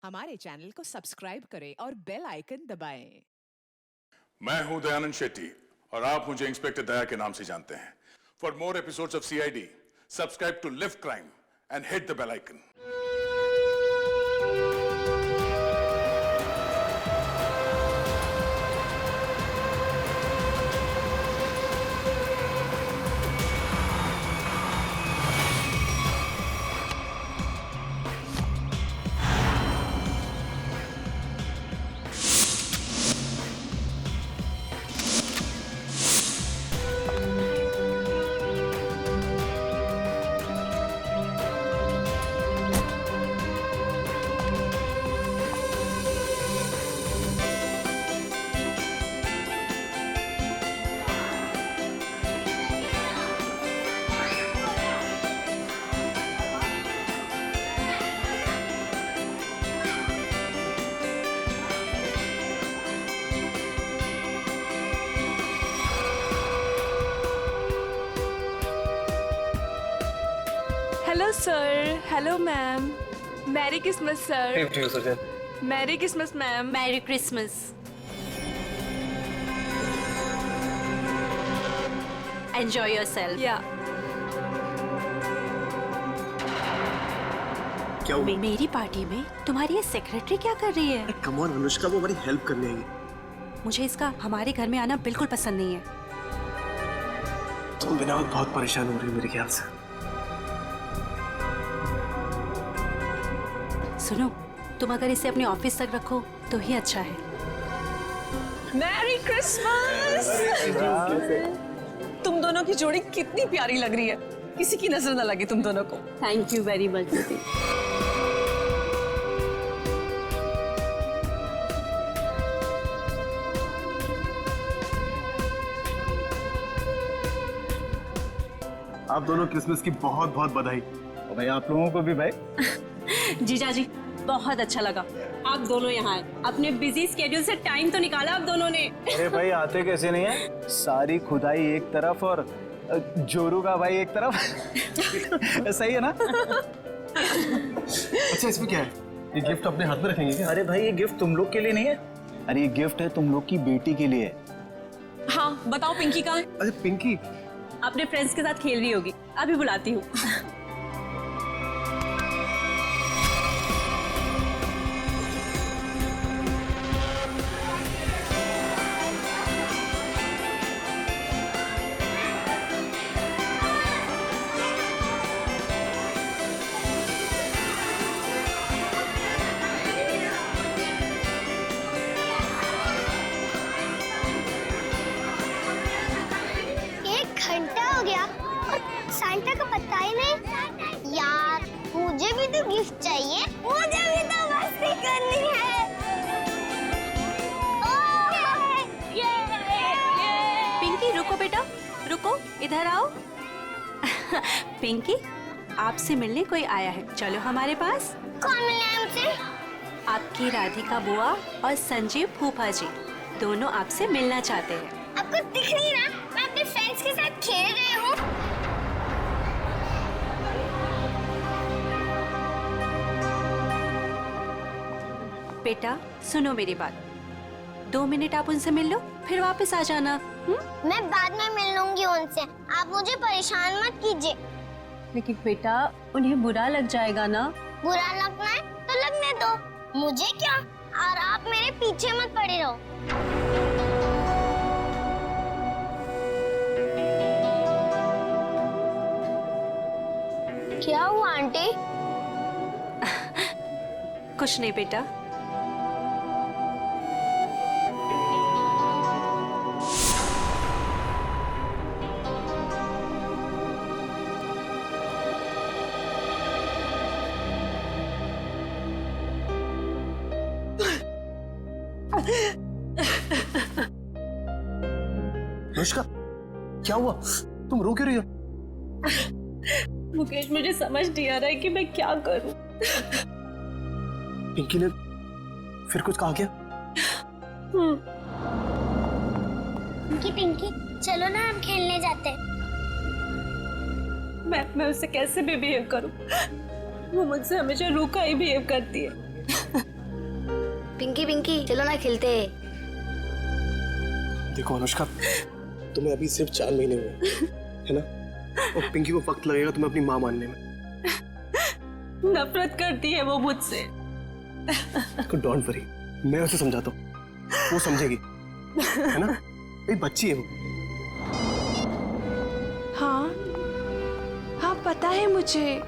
हमारे चैनल को सब्सक्राइब करें और बेल आइकन दबाएं। मैं हूं दयानंद शेट्टी और आप मुझे इंस्पेक्टर दया के नाम से जानते हैं। For more episodes of CID, subscribe to Liv crime and hit the bell icon. Hello sir, hello ma'am, merry Christmas sir. Same to you Susan. Merry Christmas ma'am. Merry Christmas. Enjoy yourself. या क्या हुआ? मेरी party में तुम्हारी ये secretary क्या कर रही है? कम ऑन अनुष्का, वो हमारी हेल्प करने आई। मुझे इसका हमारे घर में आना बिल्कुल पसंद नहीं है। तुम बिना वक्त बहुत परेशान हो रही हो मेरे ख्याल से। सुनो, तुम अगर इसे अपने ऑफिस तक रखो तो ही अच्छा है। Merry Christmas. तुम दोनों की जोड़ी कितनी प्यारी लग रही है, किसी की नजर न लगे तुम दोनों को। थैंक यू वेरी मच दीदी। आप दोनों क्रिसमस की बहुत बहुत बधाई। और भाई आप लोगों को भी भाई। जीजा जी, बहुत अच्छा लगा आप दोनों यहाँ आए। अपने बिजी स्केड्यूल से टाइम तो निकाला आप दोनों ने। अरे भाई आते कैसे नहीं है, सारी खुदाई एक तरफ और जोरू का भाई एक तरफ। सही है ना? अच्छा इसमें क्या है? ये गिफ्ट अपने हाथ में रखेंगे क्या? अरे भाई ये गिफ्ट तुम लोग के लिए नहीं है। अरे ये गिफ्ट है तुम लोग की बेटी के लिए। हाँ बताओ, पिंकी कहाँ है? अरे पिंकी अपने फ्रेंड्स के साथ खेल रही होगी, अभी बुलाती हूँ। घंटा हो गया और सांता का पता ही नहीं। यार मुझे भी तो गिफ्ट चाहिए, मुझे भी तो मस्ती करनी है। पिंकी रुको बेटा, रुको, इधर आओ। पिंकी, आपसे मिलने कोई आया है, चलो हमारे पास। कौन मिला है मुझसे? आपकी राधिका बुआ और संजीव फूफा जी दोनों आपसे मिलना चाहते हैं। आपको दिख नहीं रहा मैं अपने फ्रेंड्स के साथ खेल रही हूँ। बेटा सुनो मेरी बात, 2 मिनट आप उनसे मिल लो, फिर वापस आ जाना। मैं बाद में मिल लूंगी उनसे, आप मुझे परेशान मत कीजिए। लेकिन बेटा उन्हें बुरा लग जाएगा ना। बुरा लगना है तो लगने दो, मुझे क्या। और आप मेरे पीछे मत पड़े रहो। क्या हुआ आंटी? कुछ नहीं बेटा। अनुष्का क्या हुआ, तुम रो क्यों रही हो? मुकेश, मुझे समझ नहीं आ रहा है कि मैं क्या करूं। पिंकी ने फिर कुछ कहा क्या? पिंकी पिंकी चलो ना हम खेलने जाते हैं। मैं उससे कैसे भी बिहेव करूं? वो मुझसे हमेशा रूखा ही बिहेव करती है। पिंकी पिंकी चलो ना खेलते हैं। देखो अनुष्का, तुम्हें अभी सिर्फ 4 महीने हुए है ना, और पिंकी को वक्त लगेगा तुम्हें अपनी माँ मानने में। नफरत करती है वो मुझसे। डोंट वरी, मैं उसे समझाता हूँ, वो समझेगी, है ना? एक बच्ची है वो। हाँ हाँ पता है मुझे,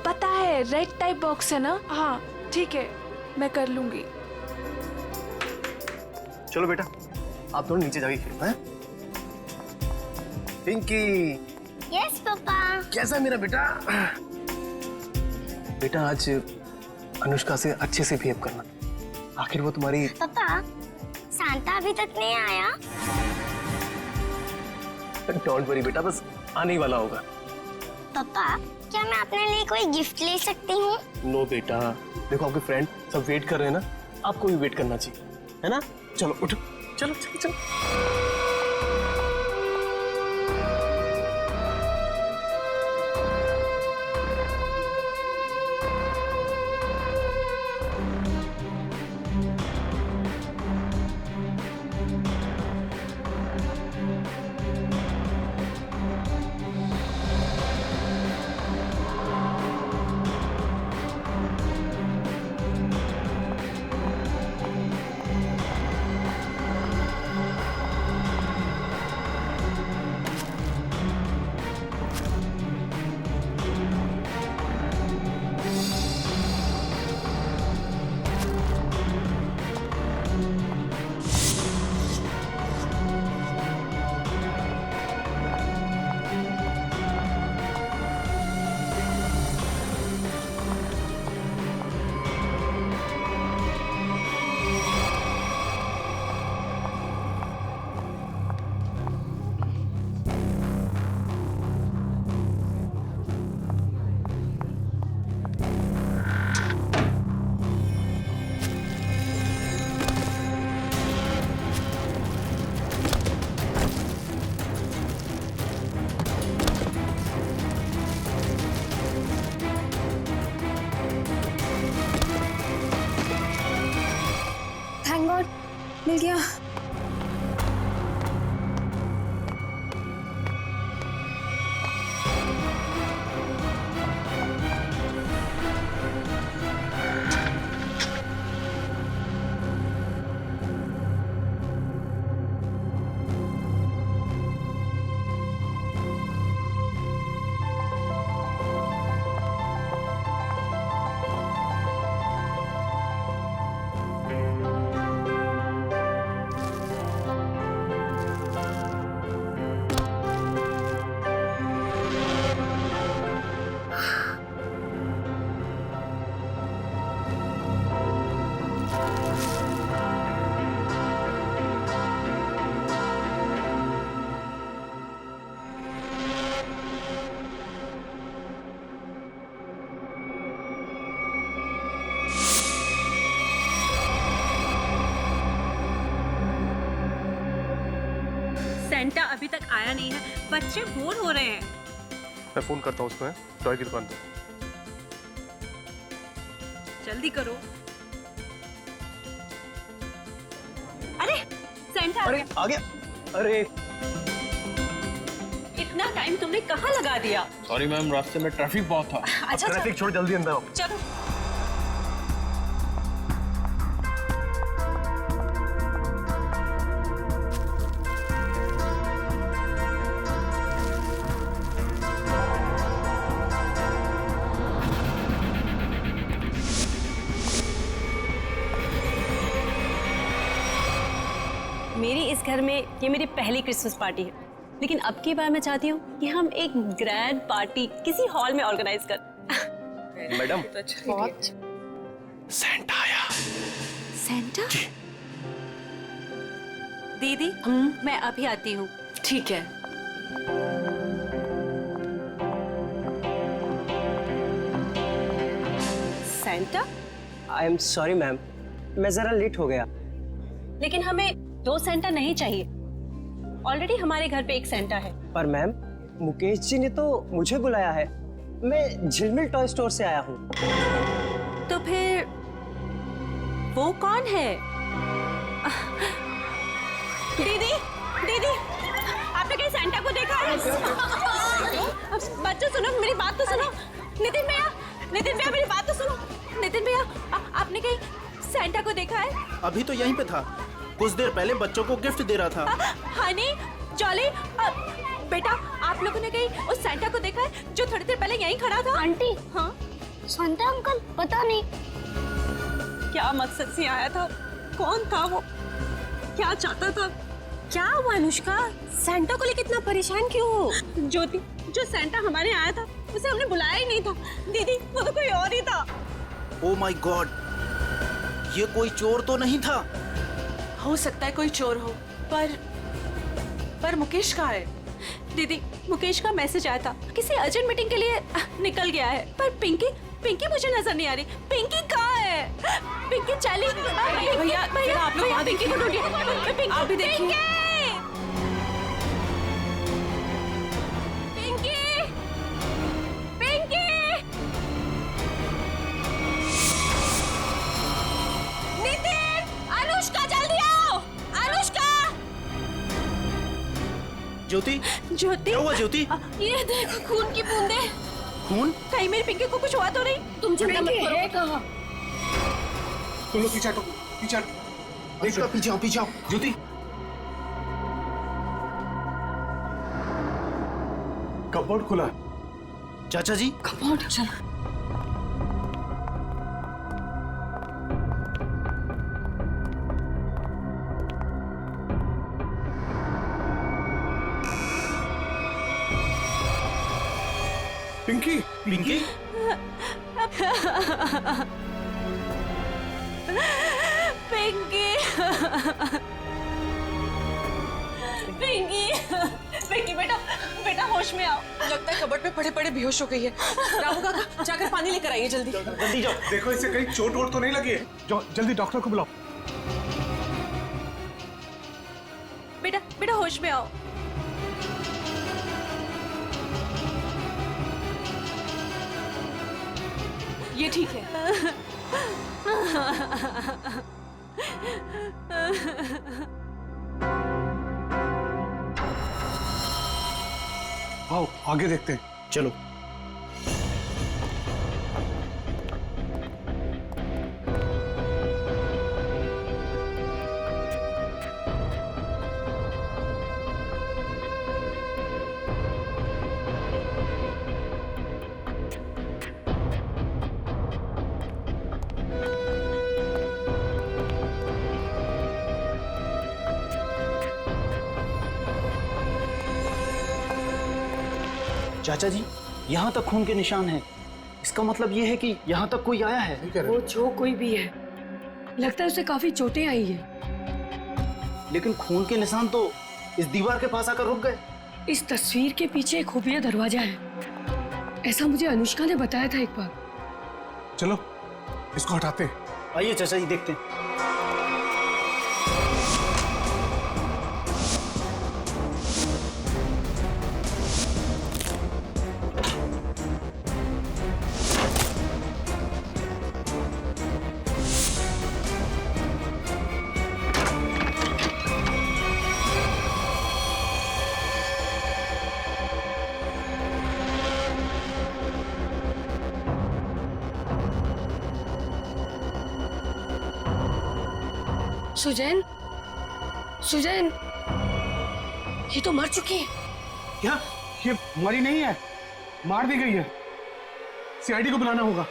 पता है रेड टाइप बॉक्स है ना। हाँ ठीक है, मैं कर लूंगी। चलो बेटा, आप दोनों नीचे जाके खेलो हैं? Pinky, yes papa. कैसा है मेरा बेटा? बेटा आज अनुष्का से अच्छे से बिहेव करना, आखिर वो तुम्हारी। पापा सांता अभी तक नहीं आया। डोंट वरी बेटा, बस आने ही वाला होगा। पापा क्या मैं अपने लिए कोई गिफ्ट ले सकती हूँ? नो बेटा, देखो आपके फ्रेंड सब वेट कर रहे हैं ना, आपको भी वेट करना चाहिए, है ना? चलो उठो, चलो चलो चलो। मिल गया। सेंटा अभी तक आया नहीं है, बच्चे बोर हो रहे हैं। मैं फोन करता हूँ उसको, टॉय की दुकान पे। जल्दी करो। अरे सेंटा अरे आ गया। अरे इतना टाइम तुमने कहाँ लगा दिया? सॉरी मैम, रास्ते में ट्रैफिक बहुत था। अच्छा ट्रैफिक छोड़, जल्दी अंदर आओ। चलो। मेरी इस घर में ये मेरी पहली क्रिसमस पार्टी है, लेकिन अब की बार मैं चाहती हूँ कि हम एक ग्रैंड पार्टी किसी हॉल में ऑर्गेनाइज कर। मैडम, बहुत सेंटा आया। सेंटा? दीदी मैं अभी आती हूँ। ठीक है। Santa? I am sorry ma'am, मैं जरा लेट हो गया। लेकिन हमें 2 सेंटा नहीं चाहिए, ऑलरेडी हमारे घर पे एक सेंटा है। पर मैम, मुकेश जी ने तो मुझे बुलाया है, मैं झिलमिल टॉय स्टोर से आया हूँ। तो फिर वो कौन है? दीदी, दीदी, आपने कहीं सैंटा को देखा है? बच्चों सुनो, मेरी बात तो सुनो। नितिन भैया, मेरी बात तो सुनो। नितिन भैया, आपने कहीं सैंटा को देखा है? अभी तो यहीं पे था, कुछ देर पहले बच्चों को गिफ्ट दे रहा था। हनी, जॉली, बेटा, आप लोगों ने कहीं उस सैंटा को देखा है जो थोड़ी देर पहले यहीं खड़ा था? आंटी, हाँ, सांता अंकल पता नहीं क्या मकसद से आया था? कौन था वो? क्या चाहता था? क्या हुआ अनुष्का? सैंटा को लेकर इतना परेशान क्यों हो? ज्योति, जो सैंटा हमारे आया था उसे हमने बुलाया ही नहीं था। दीदी, वो तो कोई और ही था। ओ माय गॉड, ये कोई चोर तो नहीं था? हो सकता है कोई चोर हो, पर मुकेश कहाँ है? दीदी, मुकेश का मैसेज आया था, किसी अर्जेंट मीटिंग के लिए निकल गया है। पर पिंकी मुझे नजर नहीं आ रही। पिंकी कहाँ है? पिंकी चली। भैया, आप लोग पिंकी को ढूंढिए। आप भी देखिए। ज्योति, ज्योति, क्या हुआ ज्योति? ये देखो, खून की बूंदें। खून? कहीं मेरी पिंकी को कुछ हुआ तो नहीं? तुम चिंता मत करो। तुम लोग पीछे हटो, पीछे हटो। पीछे आओ, पीछे आओ। ज्योति, कपबोर्ड खुला है। चाचा जी, कपबोर्ड, चलो। पिंकी, पिंकी, पिंकी बेटा होश में आओ। लगता है कबर्ड पे पड़े पड़े बेहोश हो गई है। रामू काका, जाकर पानी लेकर आइए जल्दी। जल्दी जाओ। देखो इसे कहीं चोट वोट तो नहीं लगी है। जाओ जल्दी डॉक्टर को बुलाओ। बेटा होश में आओ। ये ठीक है। आओ आगे देखते हैं। चलो। चाचा जी, यहाँ तक खून के निशान हैं। इसका मतलब ये है कि यहाँ तक कोई आया है। वो जो कोई भी है, लगता है उसे काफी चोटें आई है। लेकिन खून के निशान तो इस दीवार के पास आकर रुक गए। इस तस्वीर के पीछे एक खुफिया दरवाजा है, ऐसा मुझे अनुष्का ने बताया था एक बार। चलो इसको हटाते हैं। आइए चाचा जी, देखते हैं। सुजैन, ये तो मर चुकी है। क्या? ये मरी नहीं है, मार दी गई है। सीआईडी को बुलाना होगा।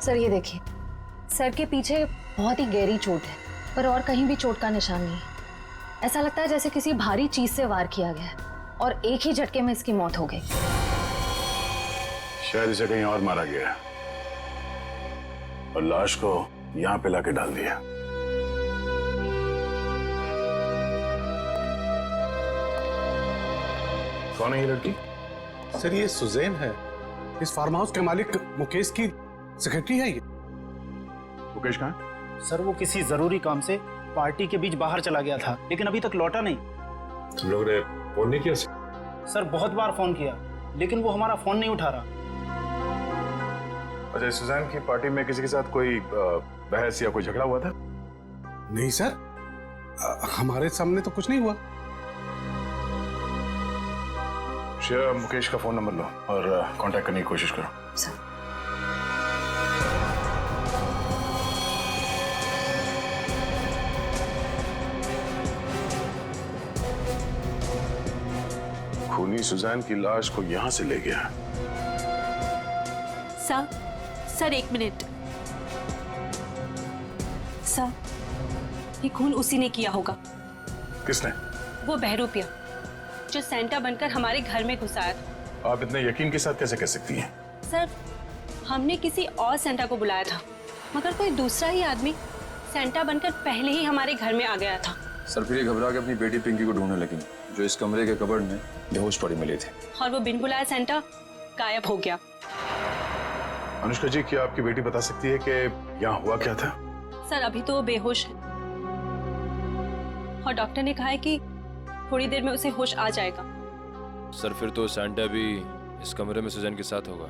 सर ये देखिए, सर के पीछे बहुत ही गहरी चोट है, पर और कहीं भी चोट का निशान नहीं है। ऐसा लगता है जैसे किसी भारी चीज से वार किया गया है और एक ही झटके में इसकी मौत हो गई। शायद इसे कहीं और मारा गया है और लाश को यहाँ पे लाके डाल दिया। कौन है ये लड़की? सर ये सुजैन है, इस फार्म हाउस के मालिक मुकेश की सेक्रेटरी है ये। मुकेश कहाँ है? सर वो किसी जरूरी काम से पार्टी के बीच बाहर चला गया था, लेकिन अभी तक लौटा नहीं। तुम लोगों ने फोन नहीं किया? सर बहुत बार फोन किया, लेकिन वो हमारा फोन नहीं उठा रहा। अच्छा, सुजैन की पार्टी में किसी के साथ कोई बहस या कोई झगड़ा हुआ था? नहीं सर, हमारे सामने तो कुछ नहीं हुआ। श्रेया, मुकेश का फोन नंबर लो और कांटेक्ट करने की कोशिश करो। सर खूनी सुजैन की लाश को यहां से ले गया। Sir 1 minute. सर, ये खून उसी ने किया होगा। किसने? वो बहरूपिया जो सेंटा बनकर हमारे घर में घुसा आया था। आप इतने यकीन के साथ कैसे कह सकती हैं? सर, हमने किसी और सेंटा को बुलाया था, मगर कोई दूसरा ही आदमी सेंटा बनकर पहले ही हमारे घर में आ गया था। सर फिर ये घबरा के अपनी बेटी पिंकी को ढूंढने लगी, जो इस कमरे के कबर्ड में बेहोश पड़ी मिली थी। और वो बिन बुलाया सेंटा गायब हो गया। अनुष्का जी, क्या आपकी बेटी बता सकती है कि यहाँ हुआ क्या था? सर, अभी तो वो बेहोश है और डॉक्टर ने कहा है कि थोड़ी देर में उसे होश आ जाएगा। सर फिर तो सैंटा भी इस कमरे में सुजैन के साथ होगा।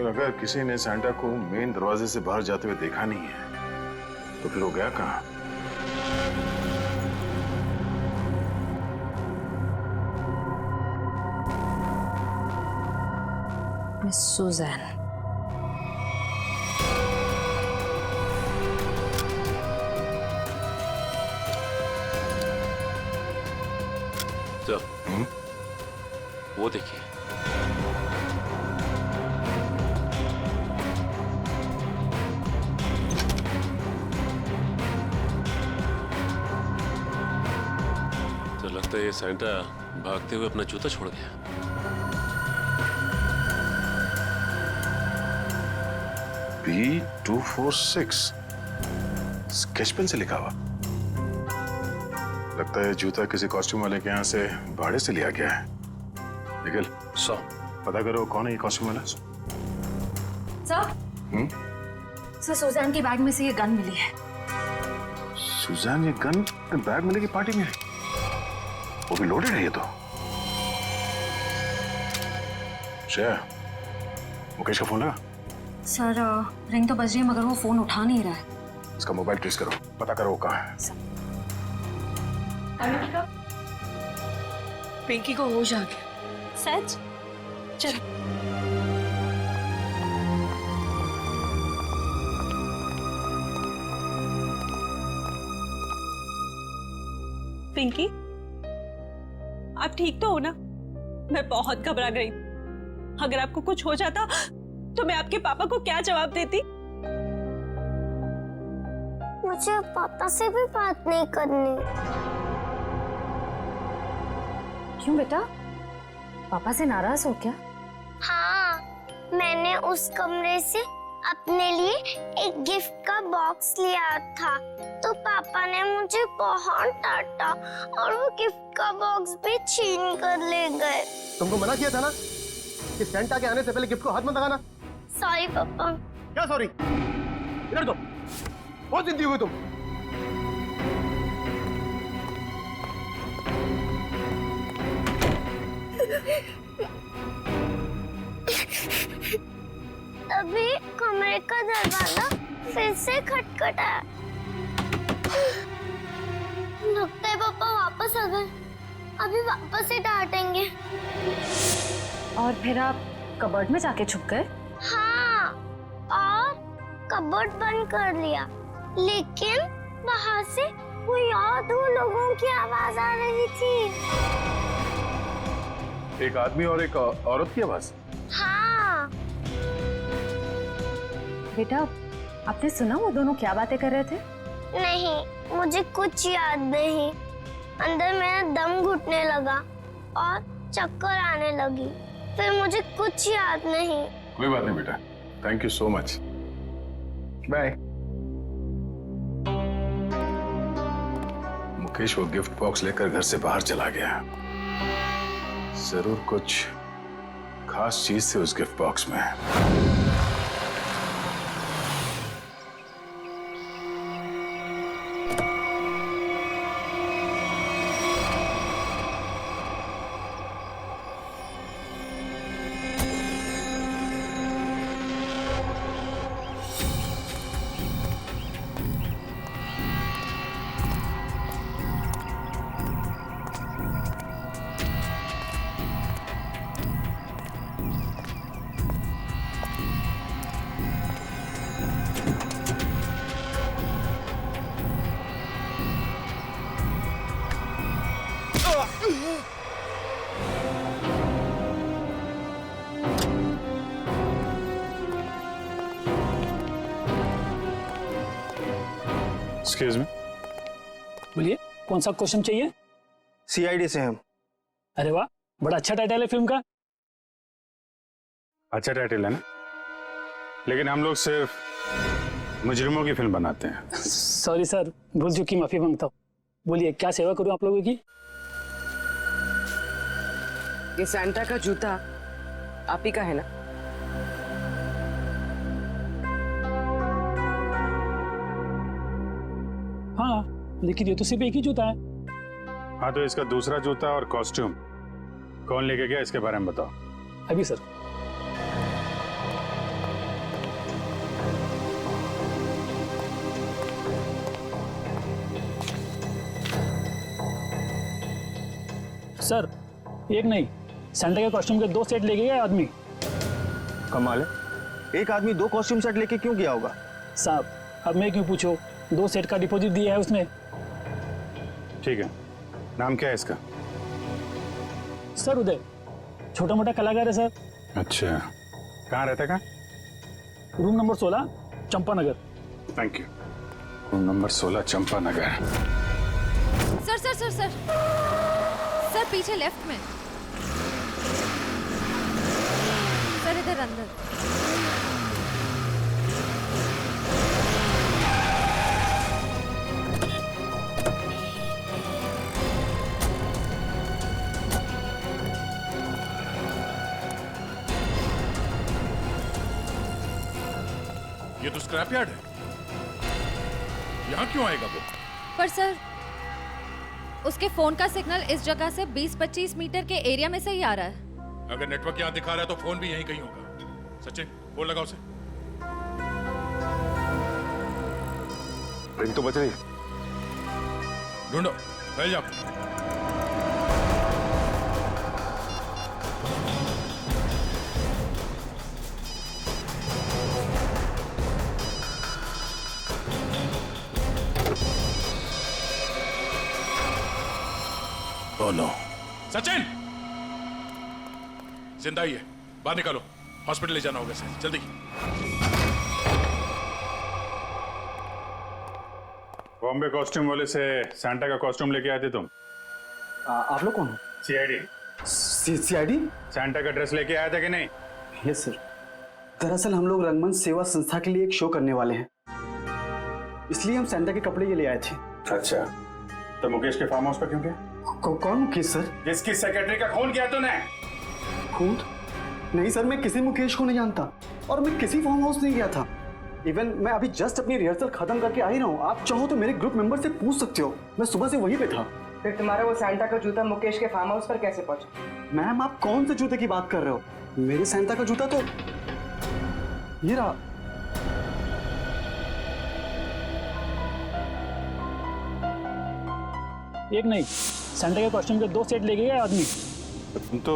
अगर किसी ने सैंटा को मेन दरवाजे से बाहर जाते हुए देखा नहीं है तो फिर वो गया कहाँ? Miss Susan. तो वो देखिए। तो लगता है ये सैंटा भागते हुए अपना जूता छोड़ गया। B246 स्केच पेन से लिखा हुआ। लगता है जूता किसी कॉस्ट्यूम वाले के यहाँ से भाड़े से लिया गया है। निखिल, पता करो कौन है ये कॉस्ट्यूम वाला। सर सुजैन के बैग में से ये गन मिली है। सुजैन, ये गन बैग मिलेगी पार्टी में? वो भी लोडेड है ये तो। श्रेया, मुकेश का फोन लगा? सर रिंग तो बज रही है, मगर वो फोन उठा नहीं रहा है। इसका मोबाइल ट्रेस करो, पता करो वो कहाँ है। पिंकी को होश आ गया। सच? चल। पिंकी, आप ठीक तो हो ना? मैं बहुत घबरा गई। अगर आपको कुछ हो जाता तो मैं आपके पापा को क्या जवाब देती? मुझे पापा से भी बात नहीं करनी। क्यों बेटा, पापा से नाराज हो क्या? हाँ, मैंने उस कमरे से अपने लिए एक गिफ्ट का बॉक्स लिया था, तो पापा ने मुझे बहुत डांटा और वो गिफ्ट का बॉक्स भी छीन कर ले गए। तुमको मना किया था ना कि सेंटा के आने से पहले गिफ्ट को हाथ मत लगाना। सॉरी पापा। क्या सॉरी? इधर दो। बहुत जिद्दी हुई तुम। तभी कमरे का दरवाजा फिर से खटखटाया। लगता है पापा वापस आ गए। अभी वापस से डांटेंगे। और फिर आप कबर्ड में जाके छुप गए? हाँ, और कबर्ड बंद कर लिया, लेकिन वहाँ से कोई और 2 लोगों की आवाज आ रही थी। एक आदमी और एक औरत की आवाज? हाँ। बेटा, आपने सुना वो दोनों क्या बातें कर रहे थे? नहीं, मुझे कुछ याद नहीं। अंदर मेरा दम घुटने लगा और चक्कर आने लगी। फिर मुझे कुछ याद नहीं। कोई बात नहीं बेटा, thank you so much. Bye. Mukesh वो गिफ्ट बॉक्स लेकर घर से बाहर चला गया। जरूर कुछ खास चीज थी उस गिफ्ट बॉक्स में। एक्सक्यूज मी, बोलिए कौन सा क्वेश्चन चाहिए? सीआईडी से हम। अरे वाह, बड़ा अच्छा टाइटल है फिल्म का। अच्छा टाइटल है ना, लेकिन हम लोग सिर्फ मुजरिमों की फिल्म बनाते हैं। सॉरी सर, भूल चुकी, माफी मांगता हूँ। बोलिए क्या सेवा करूँ आप लोगों की? ये सैंटा का जूता आप ही का है ना? हाँ, लेकिन ये तो सिर्फ एक ही जूता है। हाँ, तो इसका दूसरा जूता और कॉस्ट्यूम कौन लेके गया, इसके बारे में बताओ। अभी सर। सर, एक नहीं, सैंटा के कॉस्ट्यूम के 2 सेट लेके गया आदमी। कमाल है, एक आदमी 2 कॉस्ट्यूम सेट लेके क्यों गया होगा? साहब, अब मैं क्यों पूछो, 2 सेट का डिपॉजिट दिया है उसने। ठीक है, नाम क्या है इसका? सर उदय, छोटा मोटा कलाकार है सर। अच्छा, कहाँ रहता है? Room number 16, Champa Nagar. Thank you. Room number 16, Champa Nagar. Sir sir sir sir sir, पीछे लेफ्ट में सर, इधर अंदर। ये तो स्क्रैप यार्ड है, यहाँ क्यों आएगा वो? पर सर, उसके फोन का सिग्नल इस जगह से 20-25 मीटर के एरिया में से ही आ रहा है। अगर नेटवर्क यहाँ दिखा रहा है तो फोन भी यहीं कहीं होगा। सचिन, फोन लगाओ उसे। रिंग तो बज रही है। ढूंढो, फैल जाओ। Oh no. सचिन, जिंदा ही है, बाहर निकालो, हॉस्पिटल ले जाना होगा इसे, जल्दी। बॉम्बे कॉस्ट्यूम वाले से सैंटा का कॉस्ट्यूम लेके आए थे तुम? आप लोग कौन हो? सीआईडी। सीआईडी? सैंटा का ड्रेस लेके आया था कि नहीं? यस सर, दरअसल हम लोग रंगमंच सेवा संस्था के लिए एक शो करने वाले हैं, इसलिए हम सैंटा के कपड़े ये ले आए थे। अच्छा, तो मुकेश के फार्म हाउस पर क्यों गया? कौन मुकेश सर? जिसकी सेक्रेटरी का खून किया तूने? खून? नहीं सर, मैं किसी मुकेश को नहीं जानता और मैं किसी फार्म हाउस नहीं गया था। इवन मैं अभी जस्ट अपनी रिहर्सल खत्म करके आ ही रहा हूँ। आप चाहो तो मेरे ग्रुप मेंबर से पूछ सकते हो, मैं सुबह से वहीं पे था। फिर तुम्हारा वो सैंटा का जूता मुकेश के फार्म हाउस पर कैसे पहुंचा? मैम, आप कौन से जूते की बात कर रहे हो? मेरे सैंटा का जूता तो ये रहा। एक नहीं, सैंटा के कॉस्ट्यूम के 2 सेट लेके गया आदमी। तुम तो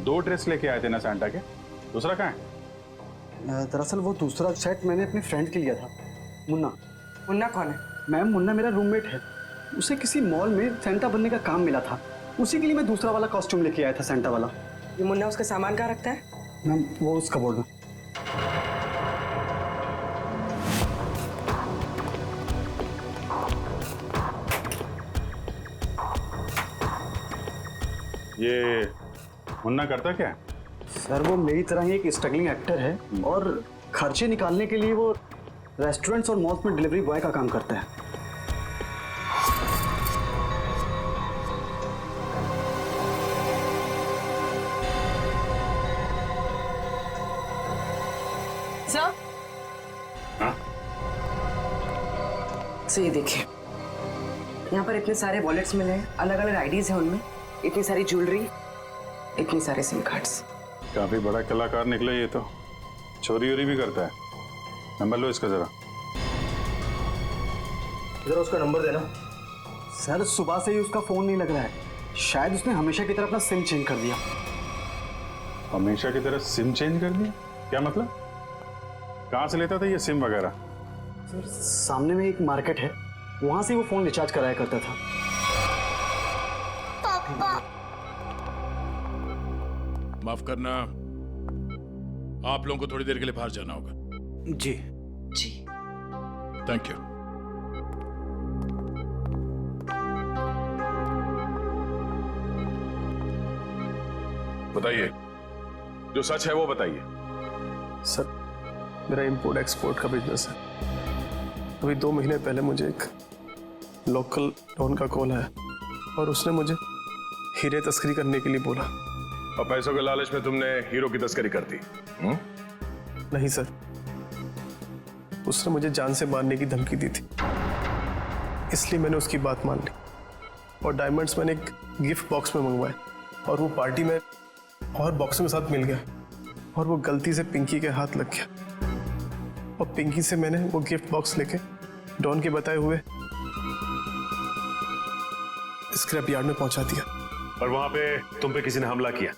2 ड्रेस लेके आए थे ना सैंटा के, दूसरा कहाँ है? दरअसल वो दूसरा सेट मैंने अपने फ्रेंड के लिया था, मुन्ना। मुन्ना कौन है? मैम, मुन्ना मेरा रूममेट है, उसे किसी मॉल में सैंटा बनने का काम मिला था, उसी के लिए मैं दूसरा वाला कॉस्ट्यूम लेके आया था, सैंटा वाला। ये मुन्ना उसका सामान कहाँ रखता है? मैम, वो उसका बोर्ड में। ये मुन्ना करता क्या? सर, वो मेरी तरह ही एक स्ट्रगलिंग एक्टर है और खर्चे निकालने के लिए वो रेस्टोरेंट्स और मॉल्स में डिलीवरी बॉय का काम करता है। सर हाँ? ये देखिए, यहाँ पर इतने सारे वॉलेट्स मिले हैं, अलग अलग आईडीज हैं उनमें, इतनी सारी ज्वेलरी, इतने सारे सिम कार्ड्स। काफी बड़ा कलाकार निकला ये तो, चोरी वोरी भी करता है। नंबर लो इसका जरा। जरा उसका नंबर देना। सर सुबह से ही उसका फोन नहीं लग रहा है, शायद उसने हमेशा की तरह अपना सिम चेंज कर दिया। हमेशा की तरह सिम चेंज कर दिया? क्या मतलब? कहाँ से लेता था ये सिम वगैरह? सर सामने में एक मार्केट है, वहां से वो फोन रिचार्ज कराया करता था। पापा माफ करना, आप लोगों को थोड़ी देर के लिए बाहर जाना होगा। जी जी थैंक यू। बताइए, जो सच है वो बताइए। सर मेरा इंपोर्ट एक्सपोर्ट का बिजनेस है। अभी 2 महीने पहले मुझे एक लोकल डॉन का कॉल आया और उसने मुझे हीरे तस्करी करने के लिए बोला। और पैसों के लालच में तुमने हीरो की तस्करी कर दी? नहीं सर, उसने मुझे जान से मारने की धमकी दी थी, इसलिए मैंने उसकी बात मान ली और डायमंड्स मैंने एक गिफ्ट बॉक्स में मंगवाए और वो पार्टी में और बॉक्स में साथ मिल गया और वो गलती से पिंकी के हाथ लग गया और पिंकी से मैंने वो गिफ्ट बॉक्स लेके डॉन के बताए हुए स्क्रैप यार्ड में पहुंचा दिया। और वहां पे तुम पे किसी ने हमला किया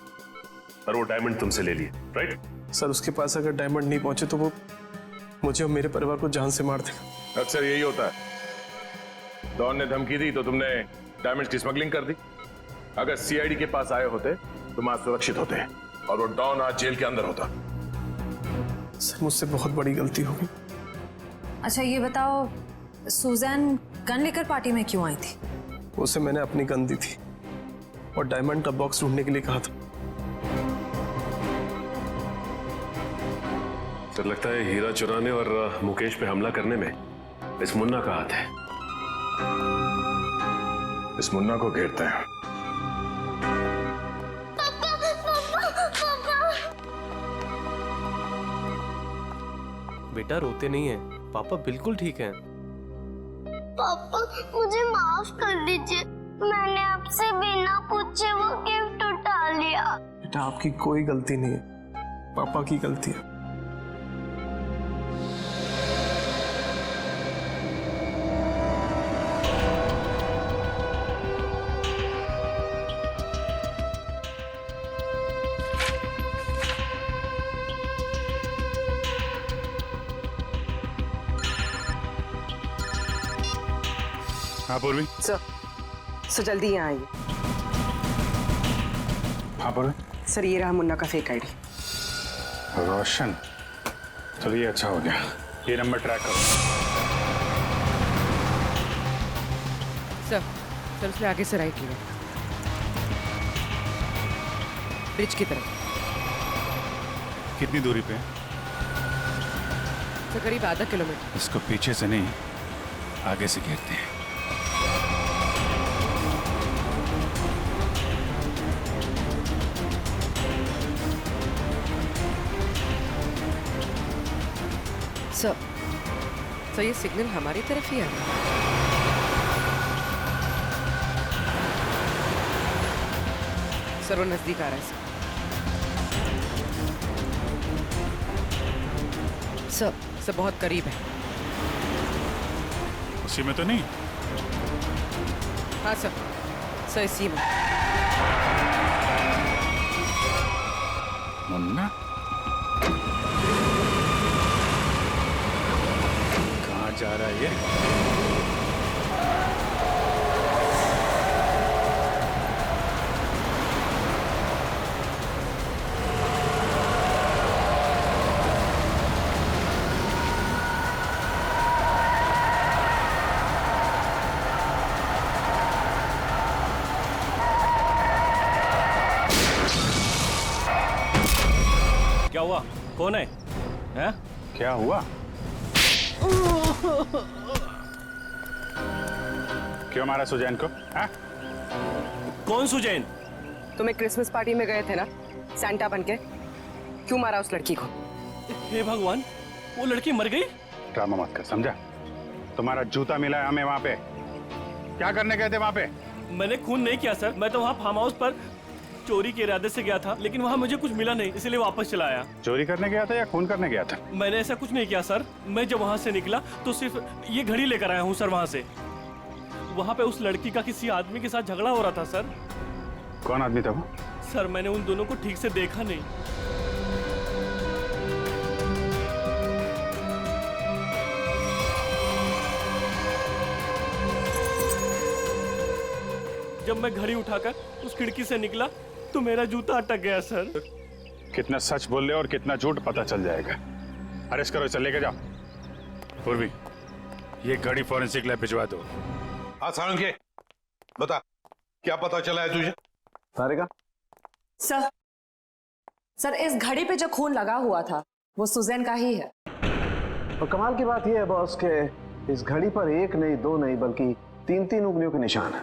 और वो डायमंड तुमसे ले लिए, राइट? सर उसके पास अगर डायमंड नहीं पहुंचे तो वो मुझे और मेरे परिवार को जान से मार देगा। अक्सर यही होता है। डॉन ने धमकी दी तो तुमने डायमंड्स की स्मगलिंग कर दी। अगर सीआईडी के पास आए होते तुम आज सुरक्षित होते और वो डॉन आज जेल के अंदर होता। सर मुझसे बहुत बड़ी गलती हो गई। अच्छा ये बताओ, सुजैन गन लेकर पार्टी में क्यों आई थी? उसे मैंने अपनी गन दी थी और डायमंड का बॉक्स ढूंढने के लिए कहा था। तो लगता है हीरा चुराने और मुकेश पे हमला करने में इस मुन्ना का हाथ है। इस मुन्ना को घेरते हैं। बेटा रोते नहीं है, पापा बिल्कुल ठीक हैं। पापा मुझे माफ कर दीजिए, मैंने आपसे बिना पूछे वो गिफ्ट उठा लिया। बेटा आपकी कोई गलती नहीं है, पापा की गलती है। हाँ पूर्वी। सर जल्दी यहाँ आइए। हाँ पूर्वी। सर ये रहा मुन्ना का फेक आईडी। रोशन, चलो ये अच्छा हो गया। ये नंबर ट्रैक करो। सर उसने आगे से राइट लिया, ब्रिज की तरफ। कितनी दूरी पे? सर करीब आधा किलोमीटर। इसको पीछे से नहीं, आगे से घेरते हैं। सर ये सिग्नल हमारी तरफ ही आ रहा है। सर वो नजदीक आ रहा है। सर बहुत करीब है। उसी में तो नहीं? हाँ सर इसी में। मुन्ना कहाँ जा रहा है ये? क्या हुआ? कौन है? हैं? क्या हुआ? क्यों मारा सुजैन को? हाँ? कौन सुजैन? तुम एक क्रिसमस पार्टी में गए थे ना, सैंटा बनके, क्यों मारा उस लड़की को? हे भगवान, वो लड़की मर गई? ड्रामा मत कर, समझा? तुम्हारा जूता मिला है हमें वहां पे। क्या करने गए थे वहां पे? मैंने खून नहीं किया सर, मैं तो वहाँ फार्म हाउस पर चोरी के इरादे से गया था, लेकिन वहाँ मुझे कुछ मिला नहीं, इसलिए वापस चला आया। चोरी करने गया था या खून करने गया था? मैंने ऐसा कुछ नहीं किया सर। मैं जब वहाँ से निकला तो सिर्फ ये घड़ी लेकर आया हूँ सर वहाँ से। वहाँ पे उस लड़की का किसी आदमी के साथ झगड़ा हो रहा था सर। कौन आदमी था वो? सर मैंने उन दोनों को ठीक से देखा नहीं। जब मैं घड़ी उठाकर उस खिड़की से निकला तो मेरा जूता अटक गया सर। कितना सच बोल रहे हो और कितना झूठ पता चल जाएगा। अरेस्ट करो, इसे लेके जाओ। पूर्वी, ये घड़ी फॉरेंसिक लैब भिजवा दो। हाँ सारंगे, बता क्या पता चला है तुझे? सारिका सर इस घड़ी पे जो खून लगा हुआ था वो सुजैन का ही है। और कमाल की बात यह है बॉस के इस घड़ी पर एक नहीं, दो नहीं, बल्कि 3-3 उंगलियों के निशान है।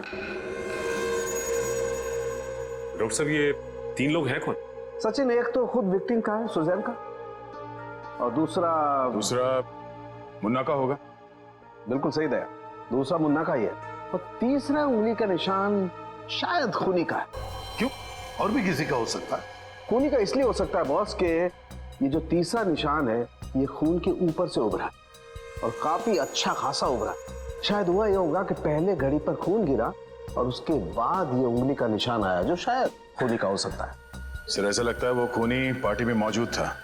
डॉक्टर साहब, ये 3 लोग हैं कौन? सचिन, एक तो खुद विक्टिम का है, सुजैन का, और दूसरा मुन्ना का होगा। बिल्कुल सही दया, दूसरा मुन्ना का ही है, और तीसरा उंगली का निशान शायद खूनी का है। क्यों? और भी किसी का हो सकता है? खूनी का इसलिए हो सकता है बॉस के ये जो तीसरा निशान है ये खून के ऊपर से उभरा और काफी अच्छा खासा उभरा। शायद हुआ यह होगा कि पहले घड़ी पर खून गिरा और उसके बाद ये उंगली का निशान आया, जो शायद खूनी का हो सकता है। सर, ऐसा लगता है वो खूनी पार्टी में मौजूद था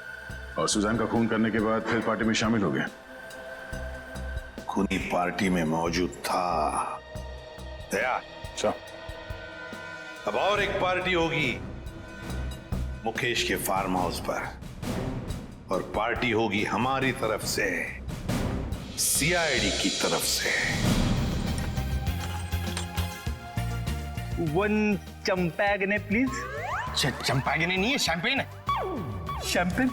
और सुजैन का खून करने के बाद फिर पार्टी में शामिल हो गया। खूनी पार्टी में मौजूद था। दया, अच्छा, अब और एक पार्टी होगी मुकेश के फार्म हाउस पर, और पार्टी होगी हमारी तरफ से, सीआईडी की तरफ से। 1 चंपागने प्लीज। चंपागने नहीं है, शैंपेन है। शैंपेन?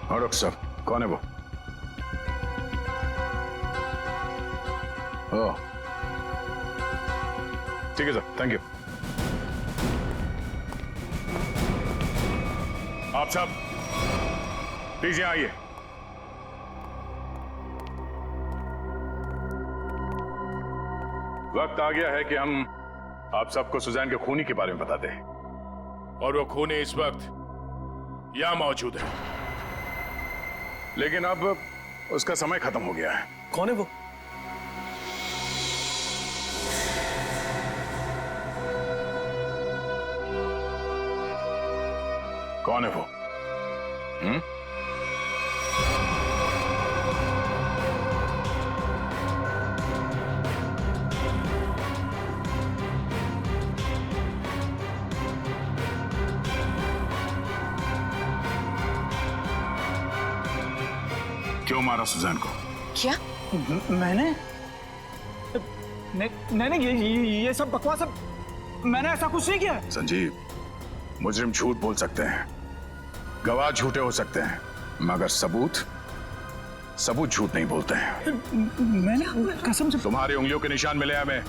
हाँ डॉक्टर साहब, कौन है वो? ओह, ठीक है सर, थैंक यू। आप साहब प्लीज यहाँ आइए। वक्त आ गया है कि हम आप सबको सुजैन के खूनी के बारे में बताते हैं, और वो खूनी इस वक्त यहां मौजूद है, लेकिन अब उसका समय खत्म हो गया है। कौन है वो? कौन है वो? क्यों मारा सुजैन को? क्या? मैंने नहीं, ये सब बकवास। मैंने ऐसा कुछ नहीं किया। संजीव, मुजरिम झूठ बोल सकते हैं, गवाह झूठे हो सकते हैं, मगर सबूत झूठ नहीं बोलते हैं। मैंने कसम से। तुम्हारी उंगलियों के निशान मिले हमें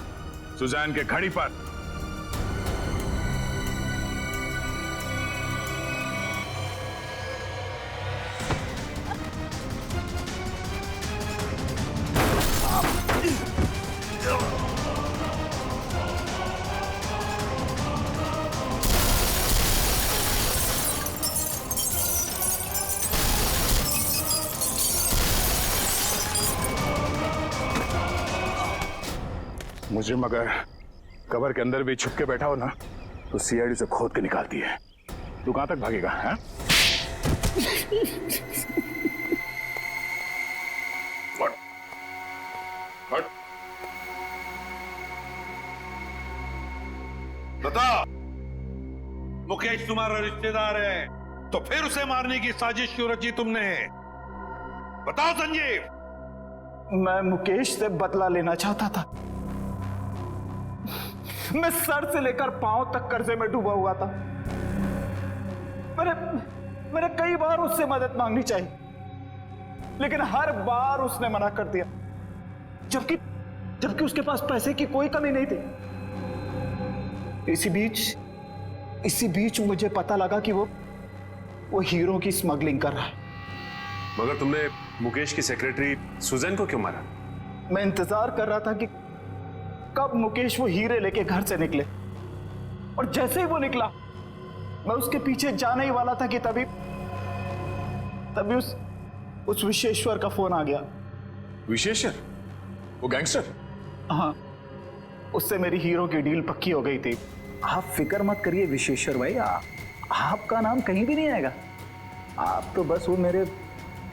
सुजैन के घड़ी पर। मुजरिम अगर कवर के अंदर भी छुप के बैठा हो ना, तो सीआईडी से खोद के निकालती है। तू कहां तक भागेगा? हैं? हट। बता, मुकेश तुम्हारा रिश्तेदार है, तो फिर उसे मारने की साजिश क्यों रची तुमने? बताओ संजीव। मैं मुकेश से बदला लेना चाहता था। मैं सर से लेकर पांव तक कर्जे में डूबा हुआ था। मैंने कई बार उससे मदद मांगनी चाहिए, लेकिन हर बार उसने मना कर दिया, जबकि उसके पास पैसे की कोई कमी नहीं थी। इसी बीच मुझे पता लगा कि वो हीरो की स्मगलिंग कर रहा है। मगर तुमने मुकेश की सेक्रेटरी सुजैन को क्यों मारा? मैं इंतजार कर रहा था कि कब मुकेश वो हीरे लेके घर से निकले, और जैसे ही वो निकला, मैं उसके पीछे जाने ही वाला था कि तभी उस विशेश्वर का फोन आ गया। विशेश्वर? वो गैंगस्टर? हाँ, उससे मेरी हीरो की डील पक्की हो गई थी। आप फिक्र मत करिए विशेश्वर भाई, आपका नाम कहीं भी नहीं आएगा। आप तो बस वो मेरे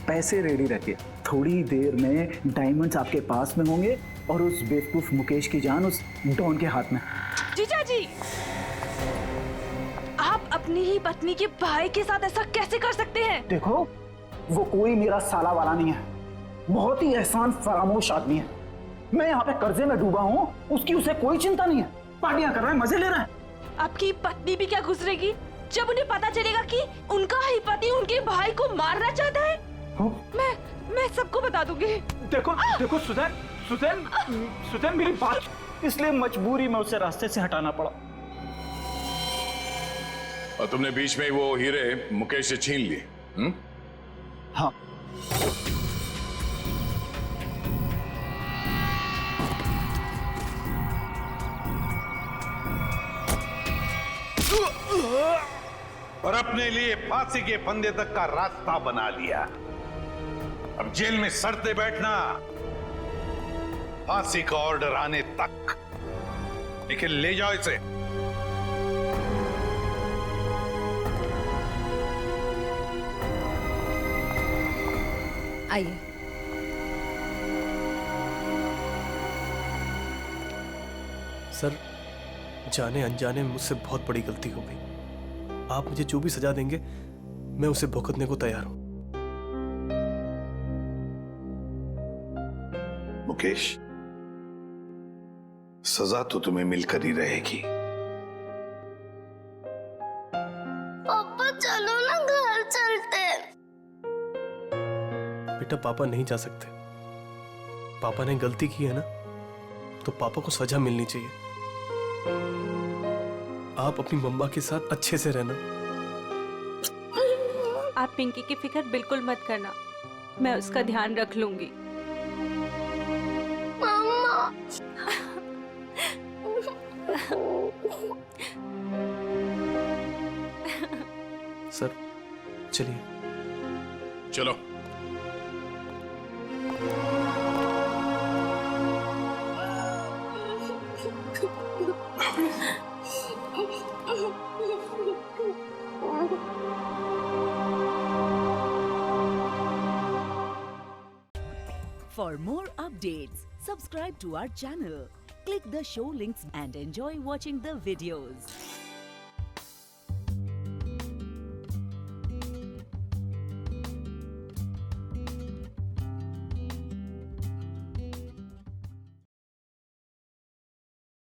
पैसे रेडी रखिए, थोड़ी देर में डायमंड्स आपके पास में होंगे और उस बेवकूफ मुकेश की जान उस डॉन के हाथ में। जीजा जी, आप अपनी ही पत्नी के भाई के साथ ऐसा कैसे कर सकते हैं? देखो, वो कोई मेरा साला वाला नहीं है, बहुत ही एहसान फरामोश आदमी है। मैं यहाँ पे कर्जे में डूबा हूँ, उसकी उसे कोई चिंता नहीं है, पार्टियां कर रहा है, मजे ले रहा है। आपकी पत्नी भी क्या गुजरेगी जब उन्हें पता चलेगा कि उनका ही पति उनके भाई को मारना चाहता है? मैं सबको बता दूंगी। देखो सुजैन मेरी बात, इसलिए मजबूरी में उसे रास्ते से हटाना पड़ा। और तुमने बीच में ही वो हीरे मुकेश से छीन लिए? हाँ। और अपने लिए फांसी के फंदे तक का रास्ता बना लिया। अब जेल में सड़ते बैठना, फांसी का ऑर्डर आने तक। लेकिन ले जाओ इसे। आइए। सर, जाने अनजाने में मुझसे बहुत बड़ी गलती हो गई। आप मुझे जो भी सजा देंगे, मैं उसे भुगतने को तैयार हूं। मुकेश, सजा तो तुम्हें मिलकर ही रहेगी। पापा चलो ना, घर चलते। बेटा, पापा नहीं जा सकते। पापा ने गलती की है ना, तो पापा को सजा मिलनी चाहिए। आप अपनी मम्मा के साथ अच्छे से रहना। आप पिंकी की फिक्र बिल्कुल मत करना, मैं उसका ध्यान रख लूंगी। मम्मा। सर, चलिए। चलो। For more updates, subscribe to our channel, click the show links and enjoy watching the videos.